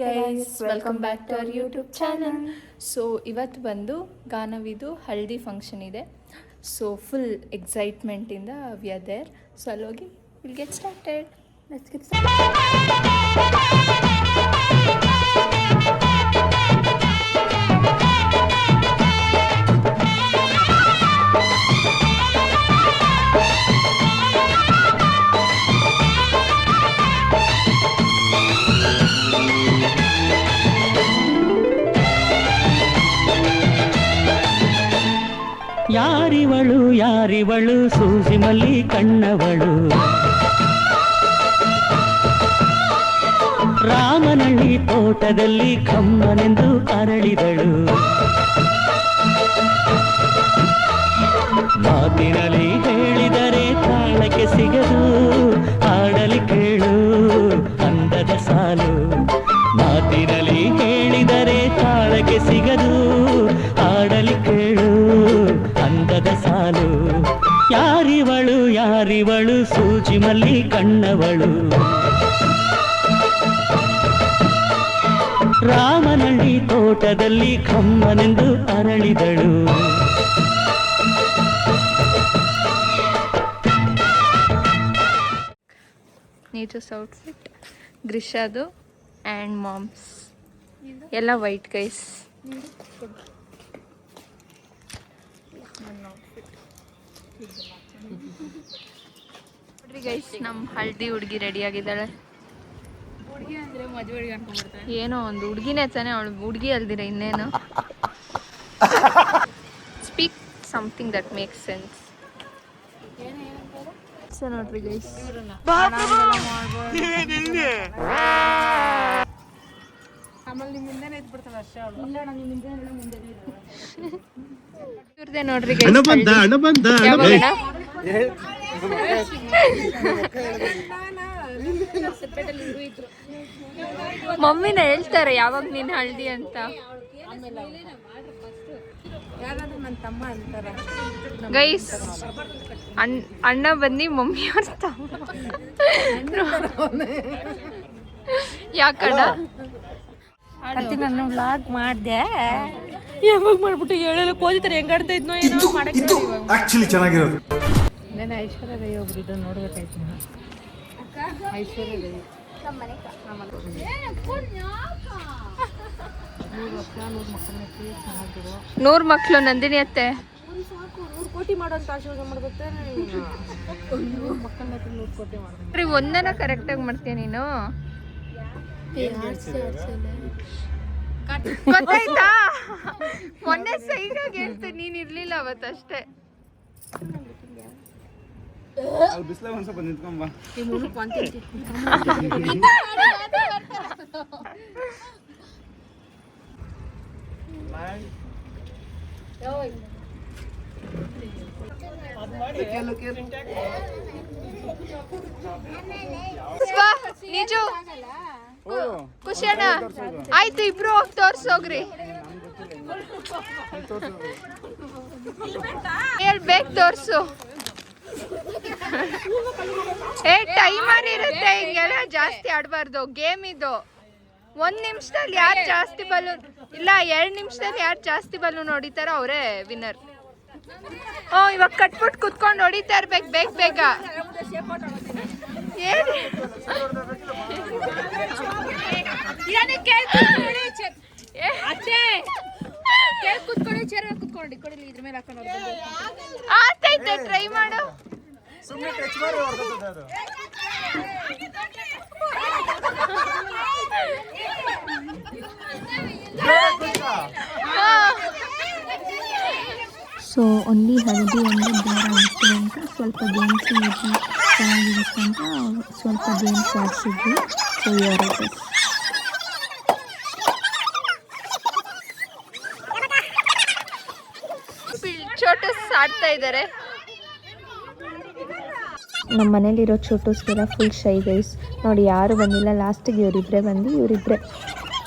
Guys welcome back to our YouTube channel. So ಇವತ್ತು ಬಂದು ಗಾನವಿದು ಹಲ್ದಿ ಫಂಕ್ಷನ್ ಇದೆ. ಸೊ ಫುಲ್ ಎಕ್ಸೈಟ್ಮೆಂಟಿಂದ ವಿ ಆರ್ ದೇರ್. ಸೊ ಅಲ್ಲೋಗಿ will get started. Let's get ಯಾರಿವಳು ಸೂಜಿ ಮಲ್ಲಿ ಕಣ್ಣವಳು, ರಾಮನಳ್ಳಿ ತೋಟದಲ್ಲಿ ಕಮ್ಮನೆಂದು ಅರಳಿದಳು. ಮಾತಿನಲ್ಲಿ ಹೇಳಿದರೆ ತಾಳಕ್ಕೆ ಸಿಗದು, ಹಾಡಲಿ ಕೇಳು ಅಂದದ ಸಾಲು. ಮಾತಿನಲ್ಲಿ ಹೇಳಿದರೆ ತಾಳಕ್ಕೆ ಸಿಗದು, ಹಾಡಲಿ ಕೇಳು ಅಂದದ ಸಾಲು. ಯಾರಿವಳು ಸೂಜಿ ಮಲ್ಲಿ ಕಣ್ಣವಳು, ರಾಮನಳ್ಳಿ ತೋಟದಲ್ಲಿ ಕಮ್ಮನೆಂದು ಅರಳಿದಳು. ನೀಚಸ್ ಔಟ್ಫಿಟ್ ಗ್ರಿಷಾದು ಆ್ಯಂಡ್ ಮಾಮ್ಸ್ ಎಲ್ಲ ವೈಟ್ ಗೈಸ್. ನೋಡ್ರಿ ಗೈಸ್, ನಮ್ಮ ಹಳ್ದಿ ಹುಡುಗಿ ರೆಡಿ ಆಗಿದ್ದಾಳೆ. ಏನೋ ಒಂದು ಹುಡುಗಿನೇ ತಾನೆ, ಅವಳು ಹುಡುಗಿ ಅಲ್ದಿರ ಇನ್ನೇನು. Speak something that makes sense. So ನೋಡ್ರಿ ಗೈಸ್, ಇವ್ರದೇ ನೋಡ್ರಿ ಗೈಸ್. ಮಮ್ಮಿನ ಹೇಳ್ತಾರೆ ಯಾವಾಗ ನೀನ್ ಹಳ್ದಿ ಅಂತ. ಗೈಸ್ ಅಣ್ಣ ಬನ್ನಿ ಮಮ್ಮಿ ಅವ್ರ ತಮ್ಮ. ಯಾಕಣ್ಣ ನಾನು ವ್ಲಾಗ್ ಮಾಡಿದೆ, ಯಾವಾಗ ಮಾಡ್ಬಿಟ್ಟು ಹೇಳಲ್ಲ ಕೋದಿತಾರೆ ಹೆಂಗ್ ಆಡ್ತಾ ಇದ್ನೋ ಏನೋ ಮಾಡಕ್ಕೆ. ಆಕ್ಚುಲಿ ಚೆನ್ನಾಗಿರೋದು ನಾನು ಐಶ್ವರ್ಯ ರೈ ಒಬ್ರಿದ್ದು ನೋಡ್ಬೇಕಾಯ್ತು. ಐಶ್ವರ್ಯ ರೈ ನೂರ್ ಮಕ್ಳು ನಂದಿನಿ ಅತ್ತೆ. 100 ಕೋಟಿ ಮಾಡೋಂತ ಆಶೀರ್ವಾದ ಮಾಡ್ಬೇಕು. ಮಕ್ಕಳನ್ನ 100 ಕೋಟಿ ಮಾಡ್ಬೇಕು. ಒಂದನ ಕರೆಕ್ಟ್ ಆಗಿ ಮಾಡ್ತೀಯ ನೀನು, ಗೊತ್ತಾಯ್ತಾ? ಮೊನ್ನೆ ಸೈಡಾಗಿ ಹೇಳ್ತೀನಿ, ನೀನ್ ಇರ್ಲಿಲ್ಲ ಅವತ್ತಷ್ಟೇ. ನಿಜು ಖುಷಿ ಅಣ್ಣ ಆಯ್ತು, ಇಬ್ರು ಹೋಗಿ ತೋರ್ಸೋಗ್ರಿ. ಹೇಳ್ಬೇಕು ತೋರ್ಸು. ಟೈಮರ್ ಇರುತ್ತೆ, ಹಿಂಗೆಲ್ಲ ಜಾಸ್ತಿ ಆಡಬಾರ್ದು. ಗೇಮ್ ಇದು. 1 ನಿಮಿಷದಲ್ಲಿ ಯಾರು ಜಾಸ್ತಿ ಬಲೂನ್ ಇಲ್ಲ, 2 ನಿಮಿಷದಲ್ಲಿ ಯಾರು ಜಾಸ್ತಿ ಬಲೂನ್ ಹೊಡಿತಾರೋ ಅವರೇ ವಿನ್ನರ್. ಇವಾಗ ಕಟ್ಬಿಟ್ಟು ಕುತ್ಕೊಂಡು ಹೊಡಿತಾ ಇರ್ಬೇಕು ಬೇಗ ಬೇಗ. ಆತೈತೆ, ಟ್ರೈ ಮಾಡು. ಸೊ ಓನ್ಲಿ ಹಳದಿ ಒಂದು ದಾರ ಆಗ್ತದೆ ಅಂತ ಸ್ವಲ್ಪ ಗೇಮ್ಸ್ ಚೆನ್ನಾಗಿರುತ್ತೆ ಅಂತ ಸ್ವಲ್ಪ ಗೇಮ್ಸ್ ಆಡಿಸಿದ್ವಿ. ಸೊ ಇವರದ್ದು ಚೋಟಸ್ ಆಡ್ತಾ ಇದ್ದಾರೆ. ನಮ್ಮ ಮನೇಲಿರೋ ಚೋಟೋಸ್ಗೆಲ್ಲ ಫುಲ್ ಶೈ ಗೈಸ್. ನೋಡಿ ಯಾರು ಬಂದಿಲ್ಲ, ಲಾಸ್ಟಿಗೆ ಇವರಿಬ್ಬರೇ ಬಂದು, ಇವರಿಬ್ಬರೇ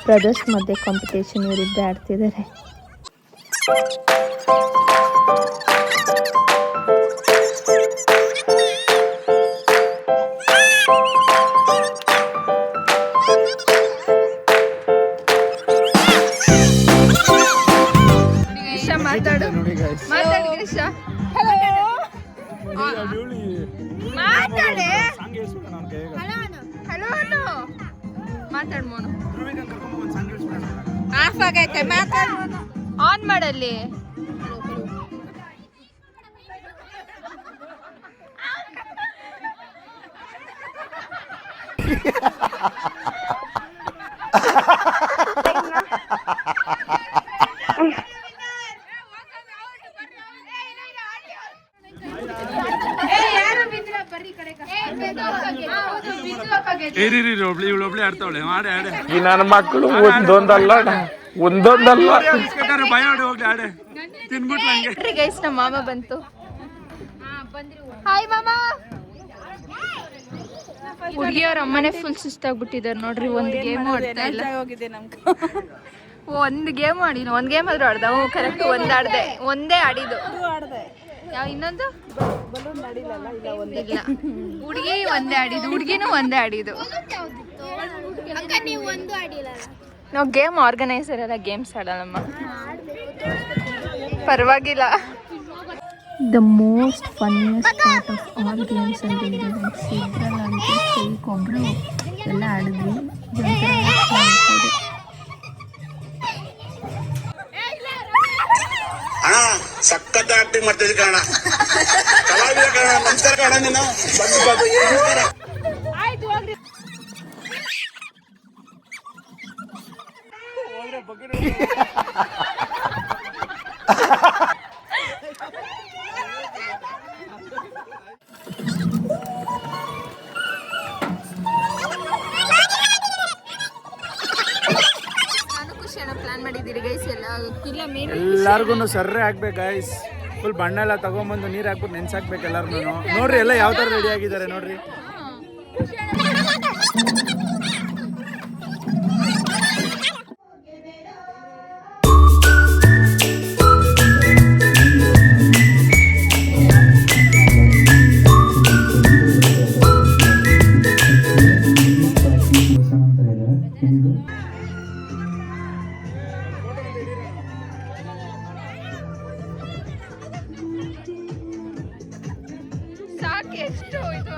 ಬ್ರದರ್ಸ್ ಮಧ್ಯೆ ಕಾಂಪಿಟೇಷನ್, ಇವರಿಬ್ಬರೇ ಆಡ್ತಿದ್ದಾರೆ. ಮಾತಾಡು ಮಾತಾಡು ಗಿರೀಶ ಮಾತಾಡೆ ಹಲೋ ಅನ್ನು ಮಾತಾಡು ಮೋನು ಆಫ್ ಆಗೈತೆ ಮಾತಾಡು ಆನ್ ಮಾಡಲ್ಲಿ ಒಬ್ಳಿ ಆಡ್ತಾವಳೆ ಮಾಡಿ ಆಡೆ ಈ ನನ್ನ ಮಕ್ಕಳು ಒಂದೊಂದಲ್ಲ ಭಯ ಆಡಿ ಹೋಗ್ಲಿ ಆಡೆ ತಿನ್ಬಿಟ್ಲ ಹಂಗೆ ಗೈಸ್ ನಮ್ಮ ಮಾಮ ಬಂತು ಹಾಯ್ ಮಾಮ ಹುಡುಗಿಯವ್ರ ಅಮ್ಮನೆ ಫುಲ್ ಸುಸ್ತಾಗ್ಬಿಟ್ಟಿದ್ದಾರೆ ನೋಡ್ರಿ ಒಂದ್ ಗೇಮ್ ಆಡ್ತಾ ಇಲ್ಲ ಒಂದ್ ಗೇಮ್ ಆಡಿನ ಒಂದ್ ಗೇಮ್ ಆದ್ರೂ ಆಡ್ದ ಕರೆಕ್ಟ್ ಆಡ್ದೆ ಒಂದೇ ಆಡಿದ್ದು ಯಾವ ಇನ್ನೊಂದು ಇಲ್ಲ ಹುಡುಗಿ ಒಂದೇ ಆಡಿದ್ದು ಹುಡುಗಿನೂ ಒಂದೇ ಆಡಿದ್ದು ನಾವು ಗೇಮ್ ಆರ್ಗನೈಸರ್ ಎಲ್ಲ ಗೇಮ್ಸ್ ಆಡಲ್ಲಮ್ಮ ಪರವಾಗಿಲ್ಲ the most funniest part of all games ಅಂತ ಇದ್ರಲ್ಲಿ ಕೈಗೊಬ್ಬರು ಎಲ್ಲ ಆಡಿದ್ವಿ ಸಖತ್ ಆಕ್ಟಿಂಗ್ ಮಾಡ್ತಿದ್ವಿ ಕಾರಣ ಕಲಾವಿದ ಕಾರಣ ನಮಸ್ಕಾರ ಕಾರಣ ನೀನು ಎಲ್ಲಾರ್ಗು ಸರ್ರೆ ಹಾಕ್ಬೇಕು ಗೈಸ್ ಫುಲ್ ಬಣ್ಣ ಎಲ್ಲ ತಗೊಂಬಂದು ನೀರ್ ಹಾಕ್ಬಿಟ್ಟು ನೆನ್ಸಾಕ್ಬೇಕು ಎಲ್ಲಾರು ನೋಡ್ರಿ ಎಲ್ಲ ಯಾವ ತರ ರೆಡಿ ಆಗಿದ್ದಾರೆ ನೋಡ್ರಿ ಎಷ್ಟು ಇದು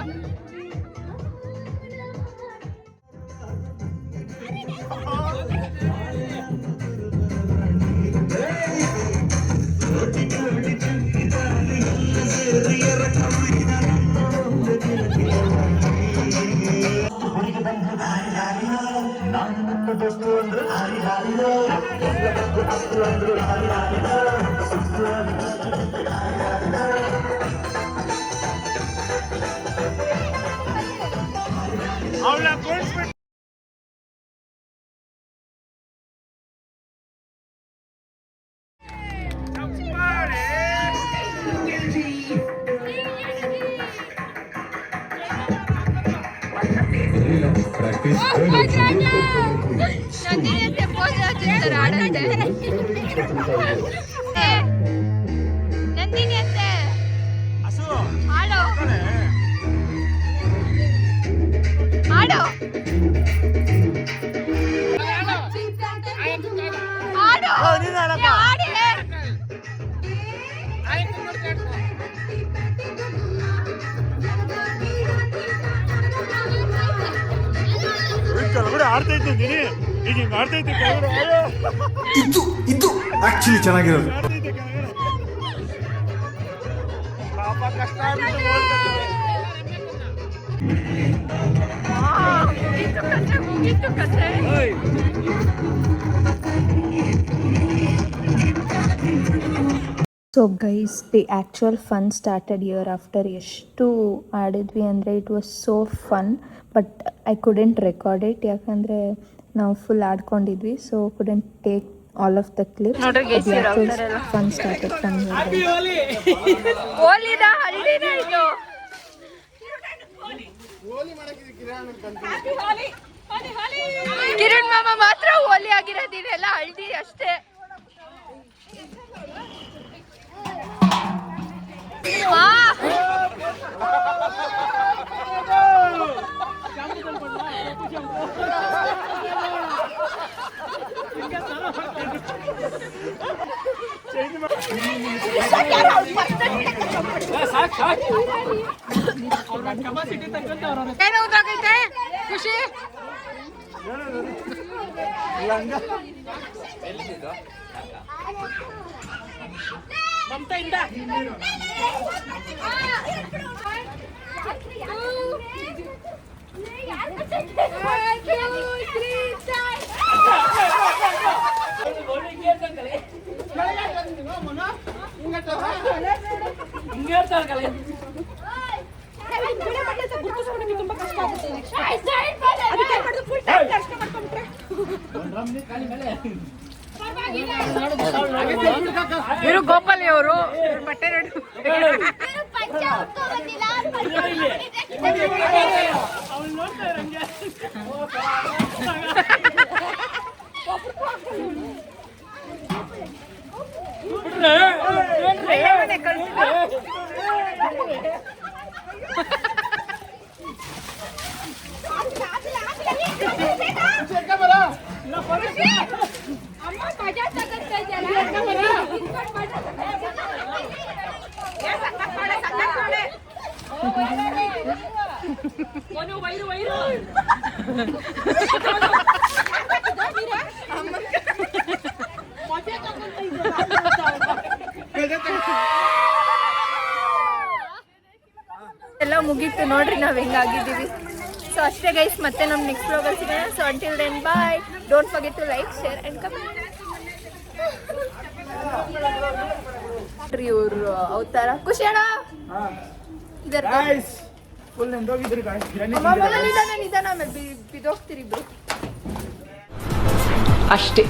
ನಂದಿನಿ ಪೋಸ್ ಹಾಕ್ತಾರೆ ಆಡಂತೆ ನಂದಿನಿ ಅಂತೆ ಆಡೋ ಆಡೋ ಆಡೋ ಆಡಿ ಆಡ್ತೈತೆ ಈಗ ಹಿಂಗ ಆಡ್ತೈತೆ ಇದು ಆಕ್ಚುಲಿ ಚೆನ್ನಾಗಿರೋದು so guys the actual fun started year after ಎಷ್ಟು ಆಡಿದ್ವಿ ಅಂದರೆ it was so fun but I couldn't record it ಯಾಕಂದರೆ ನಾವು ಫುಲ್ ಆಡ್ಕೊಂಡಿದ್ವಿ so couldn't take all of the clip fun started from Kiran ಮಾಮ ಮಾತ್ರ ಹೋಲಿ ಆಗಿರೋದಿಲ್ಲ ಹಳ್ದಿ ಅಷ್ಟೇ ಏನು ಉದ್ದಾಗೈತೆ ಖುಷಿ ಮಮತೆಯಿಂದ ತುಂಬಾ ಕಷ್ಟ ಆಗುತ್ತೆ ಇವರು ಗೋಪಾಲಿ ಅವರು ಬಟ್ಟೆ ಎಲ್ಲ ಮುಗೀತು ನೋಡ್ರಿ ನಾವ್ ಹೆಂಗಾಗಿದ್ದೀವಿ. ಸೊ ಅಷ್ಟೇ ಗೈಸ್, ಮತ್ತೆ ನಮ್ಮ ನೆಕ್ಸ್ಟ್ ವ್ಲಾಗಲ್ಲಿ ಸಿಗೋಣ. So until then bye, don't forget to like, share and comment. ಇವ್ರು ಅವತಾರ ಖುಷಿ ಅಣ್ಣ ಫುಲ್ ಎಂದೋಗಿದ್ರಿ ಗಾಯ್ಸ್. ನಿಧಾನ ಆಮೇಲೆ ಬಿದ್ದೋಗ್ತೀರಿ ಇಬ್ರು ಅಷ್ಟೇ.